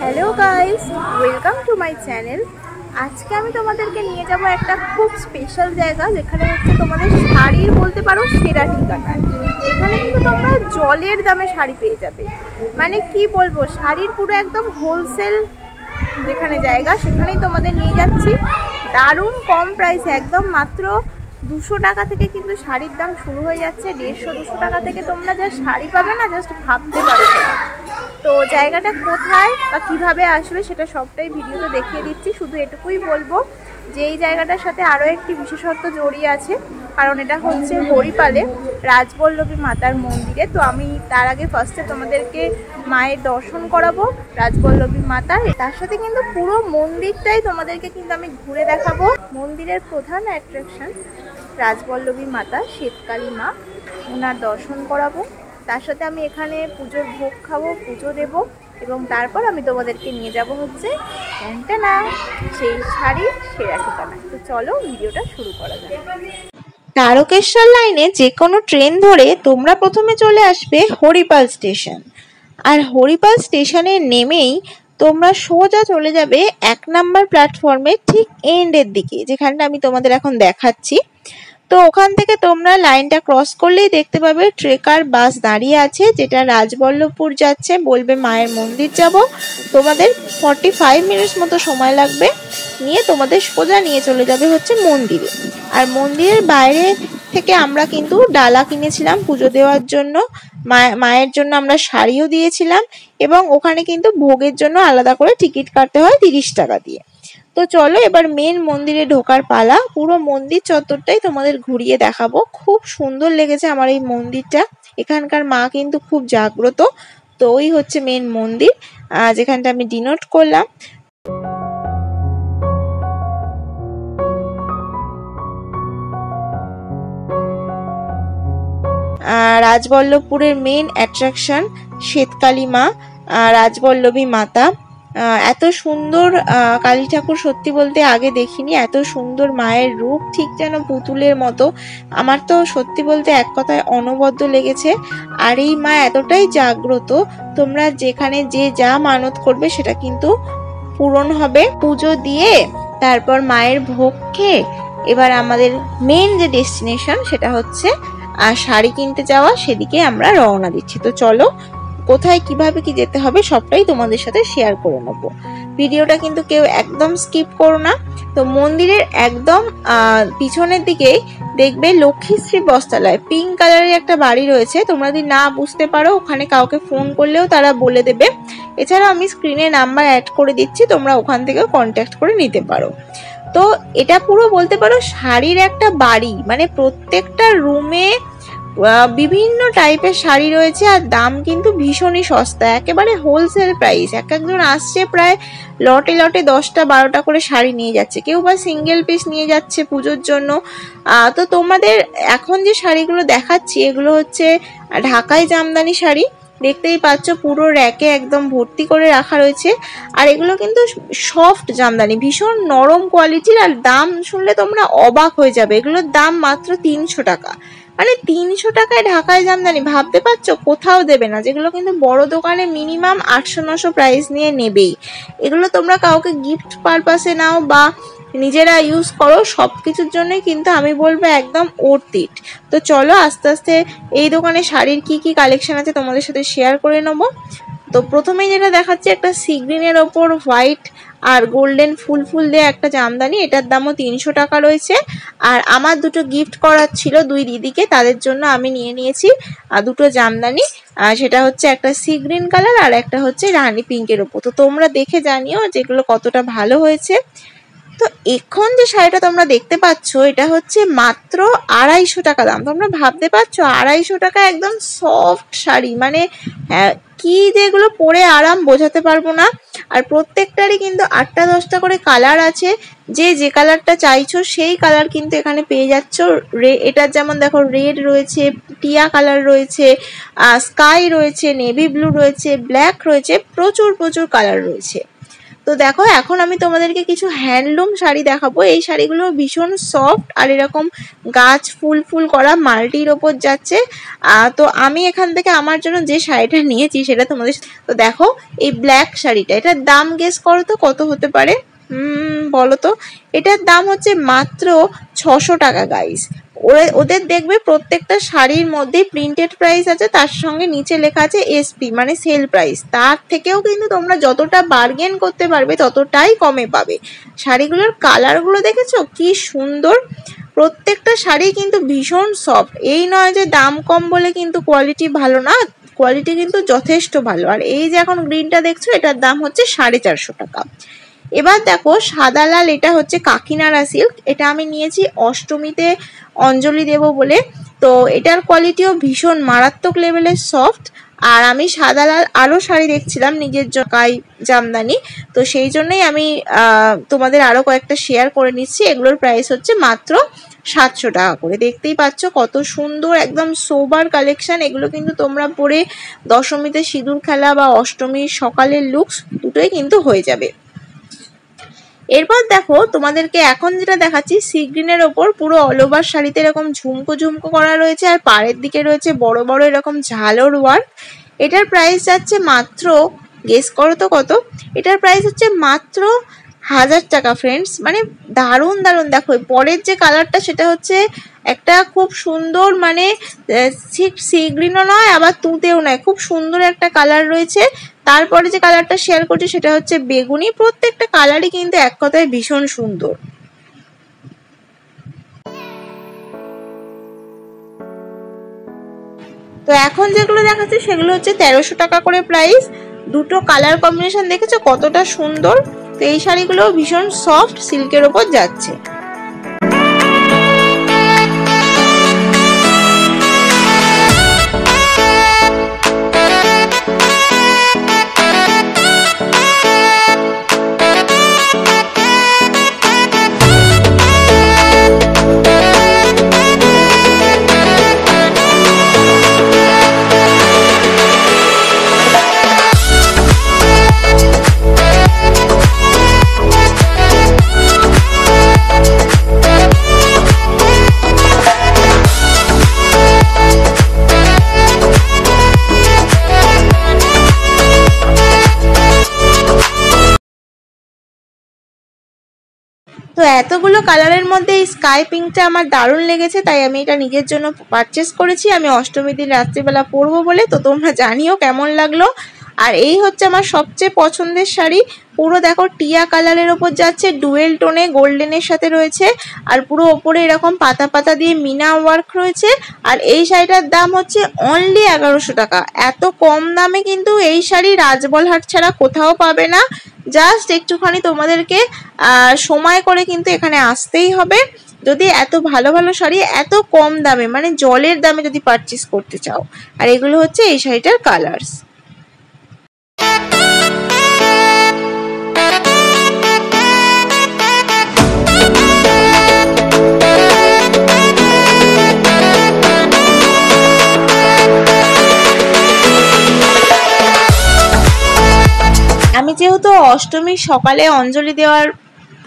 Hello guys, welcome to my channel. আজকে আমি তোমাদেরকে নিয়ে যাব একটা খুব স্পেশাল জায়গা, যেখানে হচ্ছে তোমাদের শাড়ির বলতে পারো সেরা ঠিকানা। এখানে কিন্তু তোমরা জলের দামে শাড়ি পেয়ে যাবে। মানে কি বলবো, শাড়ির পুরো একদম হোলসেল যেখানে জায়গা, সেখানেই তোমাদের নিয়ে যাচ্ছি। দারুণ কম প্রাইসে, একদম মাত্র 200 টাকা থেকে কিন্তু শাড়ির দাম শুরু হয়ে যাচ্ছে। 150-200 টাকা থেকে তোমরা যা শাড়ি পাবে না, জাস্ট ভাবতে পারো না। তো জায়গাটা কোথায় বা কিভাবে আসবে সেটা সবটাই ভিডিওতে দেখিয়ে দিচ্ছি। শুধু এটুকুই বলবো যে এই জায়গাটার সাথে আরও একটি বিশেষত্ব জড়িয়ে আছে, কারণ এটা হচ্ছে হরিপালে রাজবল্লভী মাতার মন্দিরে। তো আমি তার আগে ফার্স্টে তোমাদেরকে মায়ের দর্শন করাবো, রাজবল্লভী মাতার। তার সাথে কিন্তু পুরো মন্দিরটাই তোমাদেরকে কিন্তু আমি ঘুরে দেখাবো। মন্দিরের প্রধান অ্যাট্রাকশন রাজবল্লভী মাতা, শ্বেতকালী মা, ওনার দর্শন করাবো। তার সাথে আমি এখানে পুজোর ভোগ খাবো, পুজো দেব, এবং তারপর আমি তোমাদেরকে নিয়ে যাব হচ্ছে না সেই শাড়ির সেরা ঠিকানা। তো চলো ভিডিওটা শুরু করা যাক। তারকেশ্বর লাইনে যে কোনো ট্রেন ধরে তোমরা প্রথমে চলে আসবে হরিপাল স্টেশন। আর হরিপাল স্টেশনে নেমেই তোমরা সোজা চলে যাবে 1 নাম্বার প্ল্যাটফর্মে ঠিক এন্ডের দিকে, যেখানটা আমি তোমাদের এখন দেখাচ্ছি। তো ওখান থেকে তোমরা লাইনটা ক্রস করলেই দেখতে পাবে ট্রেকার বাস দাঁড়িয়ে আছে, যেটা রাজবল্লভপুর যাচ্ছে। বলবে মায়ের মন্দির যাব। তোমাদের 45 মিনিটস মতো সময় লাগবে, নিয়ে তোমাদের সোজা নিয়ে চলে যাবে হচ্ছে মন্দিরে। আর মন্দিরের বাইরে থেকে আমরা কিন্তু ডালা কিনেছিলাম পুজো দেওয়ার জন্য। মায়ের জন্য আমরা শাড়িও দিয়েছিলাম, এবং ওখানে কিন্তু ভোগের জন্য আলাদা করে টিকিট কাটতে হয় 30 টাকা দিয়ে। তো চলো এবার মেন মন্দিরে ঢোকার পালা। পুরো মন্দির চত্বরটাই তোমাদের ঘুরিয়ে দেখাবো। খুব সুন্দর লেগেছে আমার এই মন্দিরটা। এখানকার মা কিন্তু খুব জাগ্রত। তো ওই হচ্ছে মেন মন্দির, যেখানটা আমি ডিনোট করলাম। রাজবল্লভপুরের মেন অ্যাট্রাকশন শ্বেতকালী মা, রাজবল্লভী মাতা। এত সুন্দর কালী ঠাকুর সত্যি বলতে আগে দেখিনি। এত সুন্দর মায়ের রূপ, ঠিক যেন পুতুলের মতো। আমার তো সত্যি বলতে এক কথায় অনবদ্য লেগেছে। আর এই মা এতটাই জাগ্রত, তোমরা যেখানে যে যা মানত করবে সেটা কিন্তু পূরণ হবে। পুজো দিয়ে তারপর মায়ের ভোগ খেয়ে এবার আমাদের মেন যে ডেস্টিনেশন সেটা হচ্ছে শাড়ি কিনতে যাওয়া, সেদিকে আমরা রওনা দিচ্ছি। তো চলো কোথায় কিভাবে কি যেতে হবে সবটাই তোমাদের সাথে শেয়ার করে নেব। ভিডিওটা কিন্তু কেউ একদম স্কিপ করো না। তো মন্দিরের একদম পিছনের দিকেই দেখবে লক্ষ্মীশ্রী বস্ত্রালয়, পিঙ্ক কালারের একটা বাড়ি রয়েছে। তোমরা যদি না বুঝতে পারো, ওখানে কাউকে ফোন করলেও তারা বলে দেবে। এছাড়াও আমি স্ক্রিনে নাম্বার অ্যাড করে দিচ্ছি, তোমরা ওখান থেকেও কন্ট্যাক্ট করে নিতে পারো। তো এটা পুরো বলতে পারো শাড়ির একটা বাড়ি। মানে প্রত্যেকটা রুমে বিভিন্ন টাইপের শাড়ি রয়েছে, আর দাম কিন্তু ভীষণই সস্তা, একেবারে হোলসেল প্রাইস। একজন আসছে প্রায় লটে লটে 10টা-12টা করে শাড়ি নিয়ে যাচ্ছে, কেউ বা সিঙ্গেল পিস নিয়ে যাচ্ছে পুজোর জন্য। তো তোমাদের এখন যে শাড়িগুলো দেখাচ্ছি এগুলো হচ্ছে ঢাকাই জামদানি শাড়ি। দেখতেই পাচ্ছ পুরো র্যাকে একদম ভর্তি করে রাখা রয়েছে। আর এগুলো কিন্তু সফট জামদানি, ভীষণ নরম কোয়ালিটির। আর দাম শুনলে তোমরা অবাক হয়ে যাবে, এগুলোর দাম মাত্র 300 টাকা। মানে 300 টাকায় ঢাকায় জামদানি, ভাবতে পারছো কোথাও দেবে না। যেগুলো কিন্তু বড় দোকানে মিনিমাম 800-900 প্রাইস নিয়ে নেবেই। এগুলো তোমরা কাউকে গিফট পারপাসে নাও বা নিজেরা ইউজ করো, সব কিছুর জন্যই কিন্তু আমি বলবো একদম ওর্থ। তো চলো আস্তে আস্তে এই দোকানে শাড়ির কি কি কালেকশন আছে তোমাদের সাথে শেয়ার করে নেবো। তো প্রথমেই যেটা দেখাচ্ছি, একটা সি গ্রিনের ওপর হোয়াইট আর গোল্ডেন ফুল দিয়ে একটা জামদানি, এটার দামও 300 টাকা রয়েছে। আর আমার দুটো গিফট করার ছিল দুই দিদিকে, তাদের জন্য আমি নিয়ে নিয়েছি দুটো জামদানি। সেটা হচ্ছে একটা সি গ্রিন কালার আর একটা হচ্ছে রানী পিঙ্কের ওপর। তো তোমরা দেখে জানিও যেগুলো কতটা ভালো হয়েছে। তো এখন যে শাড়িটা তোমরা দেখতে পাচ্ছ এটা হচ্ছে মাত্র 250 টাকা দাম। তোমরা ভাবতে পারছো 250 টাকা একদম সফট শাড়ি, মানে কি যেগুলো পরে আরাম বোঝাতে পারবো না। আর প্রত্যেকটারই কিন্তু 8টা-10টা করে কালার আছে। যে কালারটা চাইছো সেই কালার কিন্তু এখানে পেয়ে যাচ্ছ। এটার যেমন দেখো রেড রয়েছে, টিয়া কালার রয়েছে, স্কাই রয়েছে, নেভি ব্লু রয়েছে, ব্ল্যাক রয়েছে, প্রচুর কালার রয়েছে। তো দেখো এখন আমি তোমাদেরকে কিছু হ্যান্ডলুম শাড়ি দেখাবো। এই শাড়িগুলো ভীষণ সফট আর এরকম গাছ ফুল ফুল করা মাল্টির ওপর যাচ্ছে। তো আমি এখান থেকে আমার জন্য যে শাড়িটা নিয়েছি সেটা তোমাদের, তো দেখো এই ব্ল্যাক শাড়িটা, এটার দাম গেস করো তো কত হতে পারে? বলো তো। এটার দাম হচ্ছে মাত্র 600 টাকা গাইস। ওদের দেখবে প্রত্যেকটা শাড়ির মধ্যে প্রিন্টেড প্রাইস আছে, তার সঙ্গে নিচে লেখা আছে এসপি মানে সেল প্রাইস। তার থেকেও কিন্তু তোমরা যতটা বার্গেন করতে পারবে ততটাই কমে পাবে। শাড়িগুলোর কালারগুলো দেখেছো কি সুন্দর, প্রত্যেকটা শাড়ি কিন্তু ভীষণ সফট। এই নয় যে দাম কম বলে কিন্তু কোয়ালিটি ভালো না, কোয়ালিটি কিন্তু যথেষ্ট ভালো। আর এই যে এখন গ্রিনটা দেখছো এটার দাম হচ্ছে 450 টাকা। এবার দেখো সাদা লাল, এটা হচ্ছে কাকিনাড়া সিল্ক। এটা আমি নিয়েছি অষ্টমীতে অঞ্জলি দেব বলে। তো এটার কোয়ালিটিও ভীষণ মারাত্মক লেভেলের সফট। আর আমি সাদা লাল আরও শাড়ি দেখছিলাম নিজের জকাই জামদানি, তো সেই জন্যই আমি তোমাদের আরও কয়েকটা শেয়ার করে নিচ্ছি। এগুলোর প্রাইস হচ্ছে মাত্র 700 টাকা করে। দেখতেই পাচ্ছ কত সুন্দর একদম সোবার কালেকশন। এগুলো কিন্তু তোমরা পরে দশমীতে সিঁদুর খেলা বা অষ্টমীর সকালের লুকস দুটোই কিন্তু হয়ে যাবে। এরপর দেখো তোমাদেরকে এখন যেটা দেখাচ্ছি সি গ্রিনের ওপর পুরো অল ওভার শাড়িতে এরকম ঝুমকো ঝুমকো করা রয়েছে, আর পাড়ের দিকে রয়েছে বড় বড় এরকম ঝালর ওয়ার্ক। এটার প্রাইস যাচ্ছে মাত্র, গেস করো তো কত? এটার প্রাইস হচ্ছে মাত্র 1000 টাকা ফ্রেন্ডস। মানে দারুণ দারুণ। দেখো পরের যে কালারটা সেটা হচ্ছে একটা খুব সুন্দর, মানে ঠিক সি গ্রিনও নয় আবার তুঁতেও নয়, খুব সুন্দর একটা কালার রয়েছে। তারপরে যে কালারটা শেয়ার করছি সেটা হচ্ছে বেগুনি। প্রত্যেকটা কালারই কিন্তু এক কথায় ভীষণ সুন্দর। তো এখন যেগুলো দেখাচ্ছি সেগুলো হচ্ছে 1300 টাকা করে প্রাইস। দুটো কালার কম্বিনেশন দেখেছো কতটা সুন্দর। তো এই শাড়িগুলো ভীষণ সফট সিল্কের ওপর যাচ্ছে। তো এতগুলো কালারের মধ্যে এই স্কাই পিঙ্কটা আমার দারুণ লেগেছে, তাই আমি এটা নিজের জন্য পারচেস করেছি। আমি অষ্টমীর দিন রাত্রিবেলা পরবো বলে। তো তোমরা জানিও কেমন লাগলো। আর এই হচ্ছে আমার সবচেয়ে পছন্দের শাড়ি। পুরো দেখো টিয়া কালারের ওপর যাচ্ছে, ডুয়েল টোনে গোল্ডেনের সাথে রয়েছে, আর পুরো ওপরে এরকম পাতা পাতা দিয়ে মিনা ওয়ার্ক রয়েছে। আর এই শাড়িটার দাম হচ্ছে অনলি 1100 টাকা। এত কম দামে কিন্তু এই শাড়ি রাজবলহাট ছাড়া কোথাও পাবে না। জাস্ট একটুখানি তোমাদেরকে সময় করে কিন্তু এখানে আসতেই হবে যদি এত ভালো ভালো শাড়ি এত কম দামে, মানে জলের দামে যদি পারচেস করতে চাও। আর এগুলো হচ্ছে এই শাড়িটার কালার্স। আমি যেহেতু অষ্টমীর সকালে অঞ্জলি দেওয়ার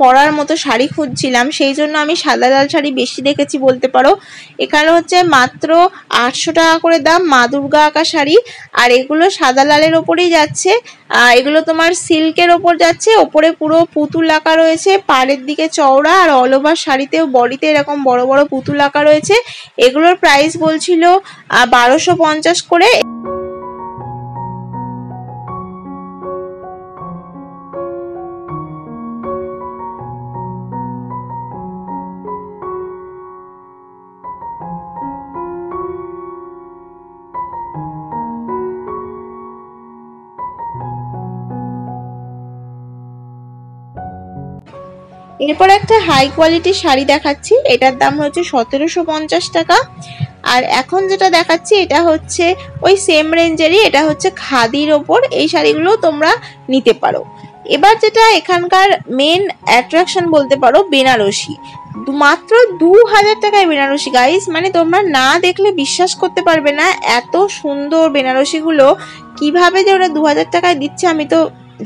পরার মতো শাড়ি খুঁজছিলাম, সেই জন্য আমি সাদা লাল শাড়ি বেশি দেখেছি বলতে পারো। এখানে হচ্ছে মাত্র 800 টাকা করে দাম মা দুর্গা আঁকা শাড়ি। আর এগুলো সাদা লালের ওপরেই যাচ্ছে। এগুলো তোমার সিল্কের ওপর যাচ্ছে, ওপরে পুরো পুতুল আঁকা রয়েছে, পাড়ের দিকে চওড়া, আর অল ওভার শাড়িতেও বডিতে এরকম বড় বড় পুতুল আঁকা রয়েছে। এগুলোর প্রাইস বলছিল 1250 করে। এরপর একটা হাই কোয়ালিটির শাড়ি দেখাচ্ছি, এটার দাম হচ্ছে 1750 টাকা। আর এখন যেটা দেখাচ্ছি এটা হচ্ছে ওই সেম রেঞ্জেরই, এটা হচ্ছে খাদির ওপর। এই শাড়িগুলো তোমরা নিতে পারো। এবার যেটা এখানকার মেন অ্যাট্রাকশন বলতে পারো, বেনারসি। মাত্র 2000 টাকায় বেনারসি গাইস। মানে তোমরা না দেখলে বিশ্বাস করতে পারবে না এত সুন্দর বেনারসিগুলো কিভাবে যে ওরা 2000 টাকায় দিচ্ছে আমি তো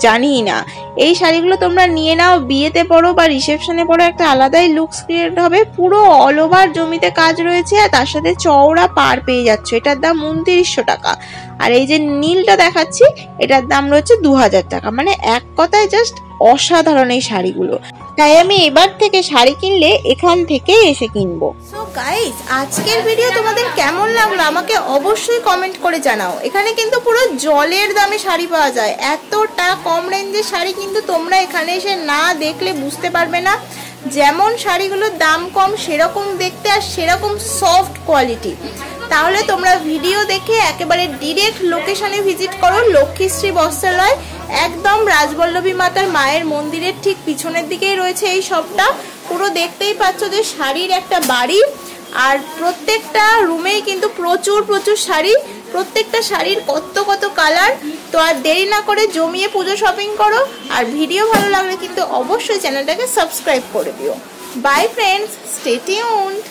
জানিই না। এই শাড়িগুলো তোমরা নিয়ে নাও, বিয়েতে পরো বা রিসেপশনে পরো, একটা আলাদাই লুকস ক্রিয়েট হবে। পুরো অল ওভার জমিতে কাজ রয়েছে আর তার সাথে চওড়া পাড় পেয়ে যাচ্ছ। এটার দাম 2900 টাকা। আর এই যে নীলটা দেখাচ্ছি এটার দাম রয়েছে 2000 টাকা। মানে এক কথায় জাস্ট অসাধারণ এই শাড়িগুলো। তাই আমি এবার থেকে শাড়ি কিনলে এখান থেকে এসে কিনবো। সো গাইস, আজকের ভিডিও তোমাদের কেমন লাগলো আমাকে অবশ্যই কমেন্ট করে জানাও। এখানে কিন্তু পুরো জলের দামে শাড়ি পাওয়া যায়। এতটা কম রেঞ্জের শাড়ি কিন্তু তোমরা এখানে এসে না দেখলে বুঝতে পারবে না। যেমন শাড়িগুলোর দাম কম সেরকম দেখতে আর সেরকম সফট কোয়ালিটি। তাহলে তোমরা ভিডিও দেখে একেবারে ডিরেক্ট লোকেশনে ভিজিট করো। লক্ষ্মীশ্রী বস্ত্রালয়, একদম রাজবল্লভী মাতার মায়ের মন্দিরের ঠিক পিছনের দিকেই রয়েছে এই শপটা। পুরো দেখতেই পাচ্ছ যে শাড়ির একটা বাড়ি, আর প্রত্যেকটা রুমেই কিন্তু প্রচুর প্রচুর শাড়ি। প্রত্যেকটা শাড়ির কত কত কালার। তো আর দেরি না করে জমিয়ে পুজো শপিং করো। আর ভিডিও ভালো লাগলে কিন্তু অবশ্যই চ্যানেলটাকে সাবস্ক্রাইব করে দিও। By friends, stay tuned.